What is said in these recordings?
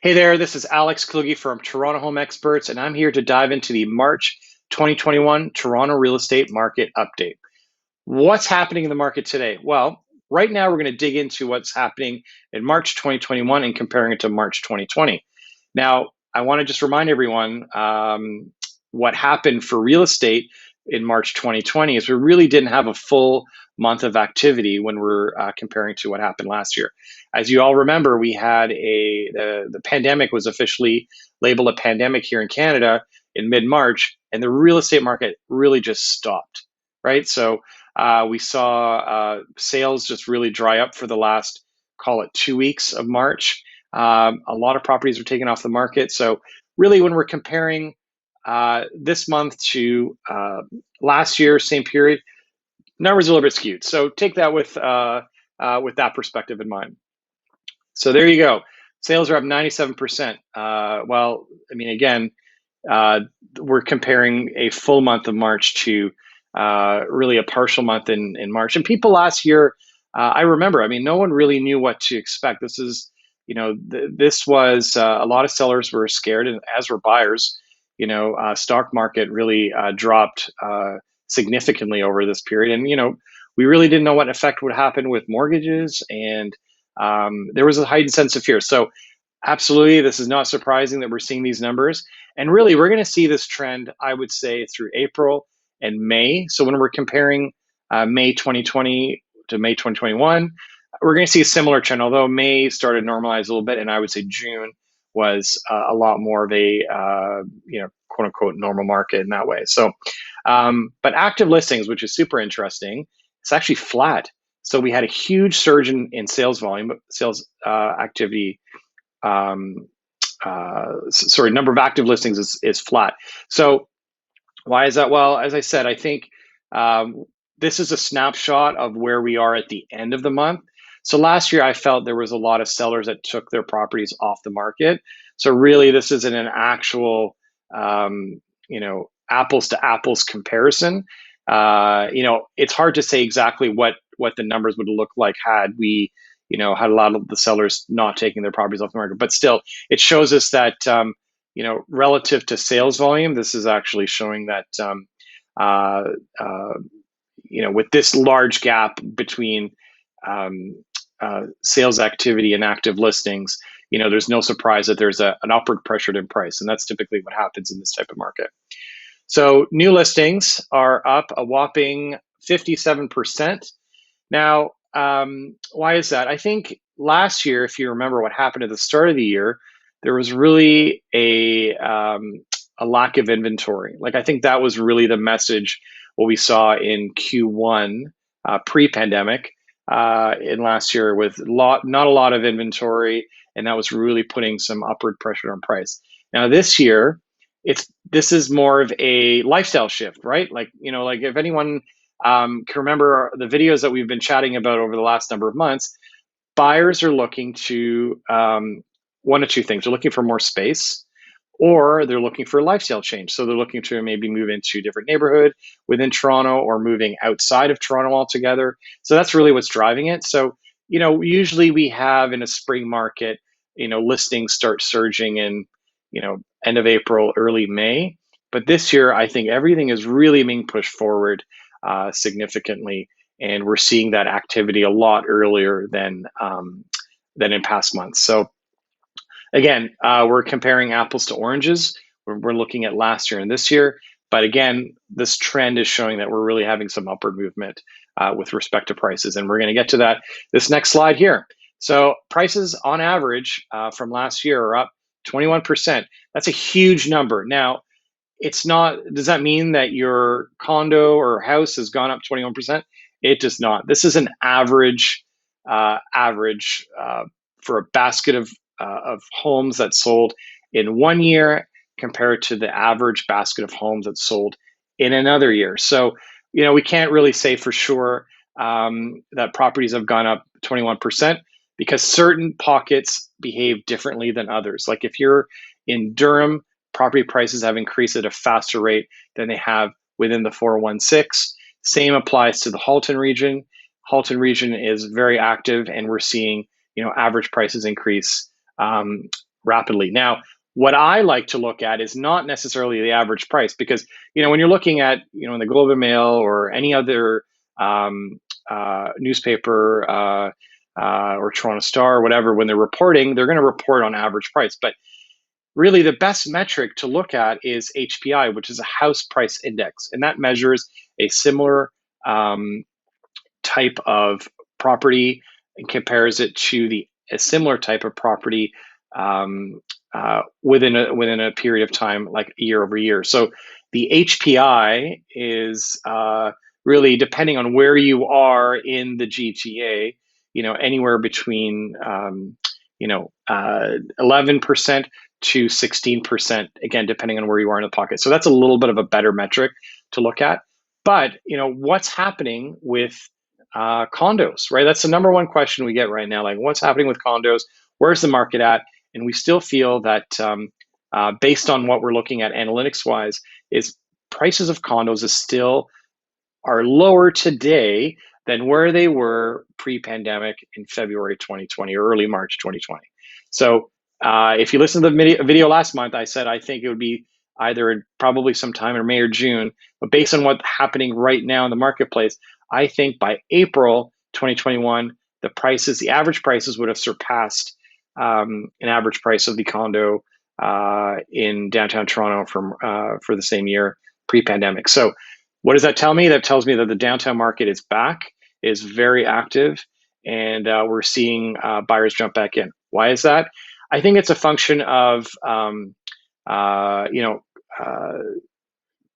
Hey there, this is Alex Kluge from Toronto Home Experts, and I'm here to dive into the March 2021 Toronto real estate market update. What's happening in the market today? Well, right now we're going to dig into what's happening in March 2021 and comparing it to March 2020. Now, I want to just remind everyone what happened for real estate in March 2020 is we really didn't have a full month of activity when we're comparing to what happened last year. As you all remember, we had the pandemic was officially labeled a pandemic here in Canada in mid-March, and the real estate market really just stopped, right? So we saw sales just really dry up for the last, call it 2 weeks of March. A lot of properties were taken off the market. So really, when we're comparing this month to last year, same period, numbers are a little bit skewed. So take that with that perspective in mind. So there you go. Sales are up 97%. Well, I mean, again, we're comparing a full month of March to really a partial month in March. And people last year, I remember, I mean, no one really knew what to expect. This is, this was a lot of sellers were scared, and as were buyers. Stock market really dropped significantly over this period. And, we really didn't know what effect would happen with mortgages. And there was a heightened sense of fear. So absolutely, this is not surprising that we're seeing these numbers. And really, we're going to see this trend, I would say, through April and May. So when we're comparing May 2020 to May 2021, we're going to see a similar trend, although May started to normalize a little bit. And I would say June was a lot more of a, quote unquote, normal market in that way. So, but active listings, which is super interesting, it's actually flat. So we had a huge surge in sales volume, sales activity. Number of active listings is flat. So why is that? Well, as I said, I think this is a snapshot of where we are at the end of the month. So last year, I felt there was a lot of sellers that took their properties off the market. So really, this isn't an actual, apples to apples comparison. It's hard to say exactly what the numbers would look like had we, had a lot of the sellers not taking their properties off the market. But still, it shows us that, relative to sales volume, this is actually showing that, with this large gap between sales activity and active listings, there's no surprise that there's an upward pressure in price. And that's typically what happens in this type of market. So new listings are up a whopping 57%. Now, why is that? I think last year, if you remember what happened at the start of the year, there was really a lack of inventory. Like, I think that was really the message, what we saw in Q1 pre-pandemic in last year, with not a lot of inventory, and that was really putting some upward pressure on price. Now this year, this is more of a lifestyle shift, right? Like if anyone can remember the videos that we've been chatting about over the last number of months, buyers are looking to one of two things. They're looking for more space, or they're looking for a lifestyle change. So they're looking to maybe move into a different neighborhood within Toronto, or moving outside of Toronto altogether. So that's really what's driving it. So, usually we have in a spring market, listings start surging in, end of April, early May. But this year, I think everything is really being pushed forward significantly. And we're seeing that activity a lot earlier than in past months. So again, we're comparing apples to oranges. We're looking at last year and this year. But again, this trend is showing that we're really having some upward movement with respect to prices. And we're going to get to that this next slide here. So prices on average from last year are up 21%. That's a huge number. Now, it's not, does that mean that your condo or house has gone up 21%? It does not. This is an average for a basket of homes that sold in 1 year compared to the average basket of homes that sold in another year. So, we can't really say for sure that properties have gone up 21%, because certain pockets behave differently than others. Like if you're in Durham, property prices have increased at a faster rate than they have within the 416. Same applies to the Halton region. Halton region is very active, and we're seeing, average prices increase rapidly. Now, what I like to look at is not necessarily the average price, because when you're looking at in the Globe and Mail or any other newspaper or Toronto Star or whatever, when they're reporting, they're going to report on average price. But really, the best metric to look at is HPI, which is a house price index, and that measures a similar type of property and compares it to a similar type of property within a period of time, like year over year. So the HPI is really, depending on where you are in the GTA, anywhere between 11% to 16%, again, depending on where you are in the pocket. So that's a little bit of a better metric to look at. But what's happening with condos, right? That's the number one question we get right now. Like, what's happening with condos? Where's the market at? And we still feel that based on what we're looking at analytics wise, is prices of condos are lower today than where they were pre-pandemic in February 2020 or early March 2020. So if you listen to the video last month, I said I think it would be either probably sometime in May or June. But based on what's happening right now in the marketplace, I think by April 2021, the average prices would have surpassed an average price of the condo in downtown Toronto for the same year pre-pandemic. So what does that tell me? That tells me that the downtown market is back, is very active, and we're seeing buyers jump back in. Why is that? I think it's a function of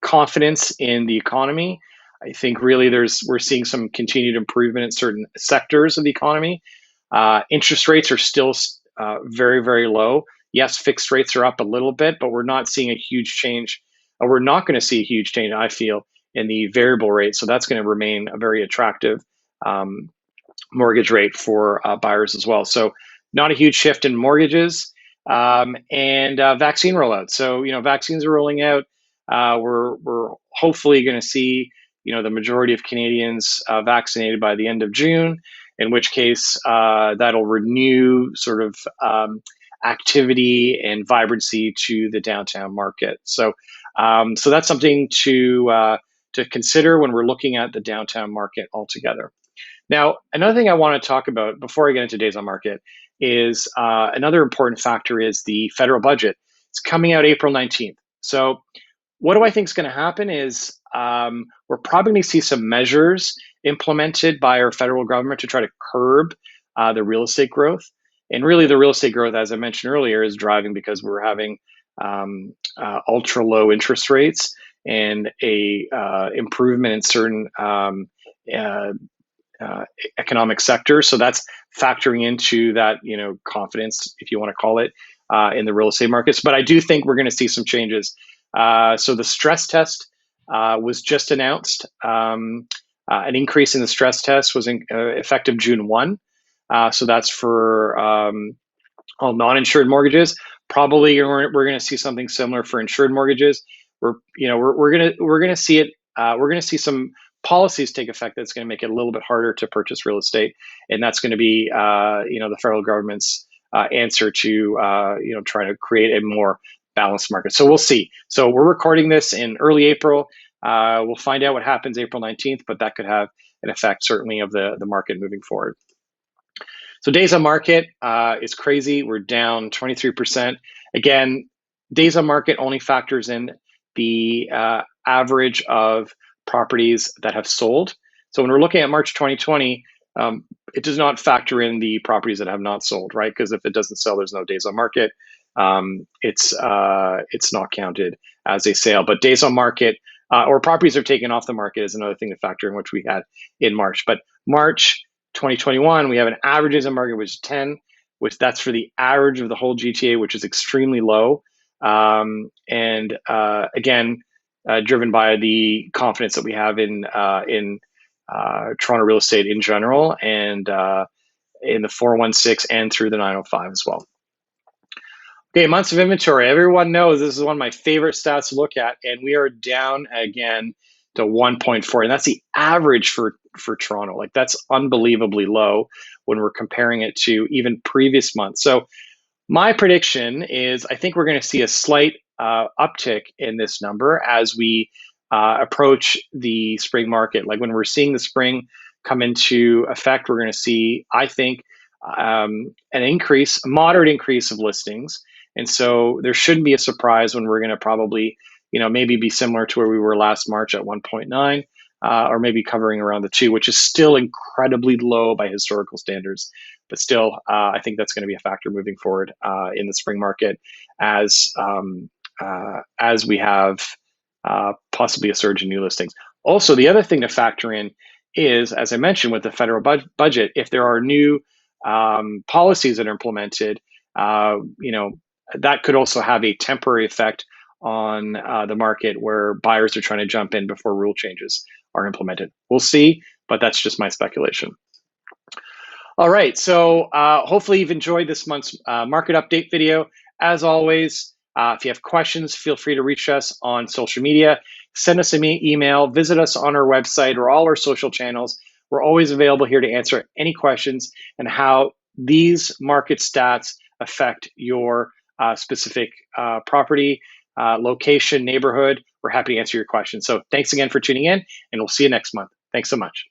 confidence in the economy. I think really we're seeing some continued improvement in certain sectors of the economy. Interest rates are still very, very low. Yes, fixed rates are up a little bit, but we're not seeing a huge change. We're not going to see a huge change, I feel, in the variable rate. So that's going to remain a very attractive mortgage rate for buyers as well. So not a huge shift in mortgages and vaccine rollout. So, vaccines are rolling out. We're hopefully going to see, the majority of Canadians vaccinated by the end of June, in which case that'll renew sort of activity and vibrancy to the downtown market. So that's something to consider when we're looking at the downtown market altogether. Now, another thing I want to talk about before I get into days on market is another important factor is the federal budget. It's coming out April 19th. So what do I think is going to happen is we're probably going to see some measures implemented by our federal government to try to curb the real estate growth. And really, the real estate growth, as I mentioned earlier, is driving because we're having ultra low interest rates and a improvement in certain economic sectors. So that's factoring into that, confidence, if you want to call it, in the real estate markets. But I do think we're going to see some changes. So the stress test was just announced. An increase in the stress test was effective June 1. So that's for all non-insured mortgages. Probably we're going to see something similar for insured mortgages. We're going to see it. We're going to see some policies take effect that's going to make it a little bit harder to purchase real estate, and that's going to be the federal government's answer to trying to create a more balanced market. So we'll see. So we're recording this in early April. We'll find out what happens April 19th, but that could have an effect certainly of the market moving forward. So days on market is crazy. We're down 23%. Again, days on market only factors in the average of properties that have sold. So when we're looking at March 2020, it does not factor in the properties that have not sold, right? Because if it doesn't sell, there's no days on market. It's not counted as a sale. But days on market or properties are taken off the market is another thing to factor in, which we had in March. But March 2021, we have an average days on market, which is 10, which that's for the average of the whole GTA, which is extremely low. And again, driven by the confidence that we have in Toronto real estate in general, and in the 416 and through the 905 as well. Okay, months of inventory. Everyone knows this is one of my favorite stats to look at, and we are down again to 1.4, and that's the average for Toronto. Like, that's unbelievably low when we're comparing it to even previous months. So My prediction is I think we're going to see a slight uptick in this number as we approach the spring market. Like when we're seeing the spring come into effect, we're going to see, I think, an increase, a moderate increase of listings. And so there shouldn't be a surprise when we're going to probably, maybe be similar to where we were last March at 1.9, or maybe covering around the 2, which is still incredibly low by historical standards. But still, I think that's going to be a factor moving forward in the spring market as we have possibly a surge in new listings. Also, the other thing to factor in is, as I mentioned, with the federal budget, if there are new policies that are implemented, that could also have a temporary effect on the market where buyers are trying to jump in before rule changes are implemented. We'll see, but that's just my speculation. All right, so hopefully you've enjoyed this month's market update video. As always, if you have questions, feel free to reach us on social media. Send us an email, visit us on our website or all our social channels. We're always available here to answer any questions and how these market stats affect your specific property, location, neighborhood. We're happy to answer your questions. So thanks again for tuning in, and we'll see you next month. Thanks so much.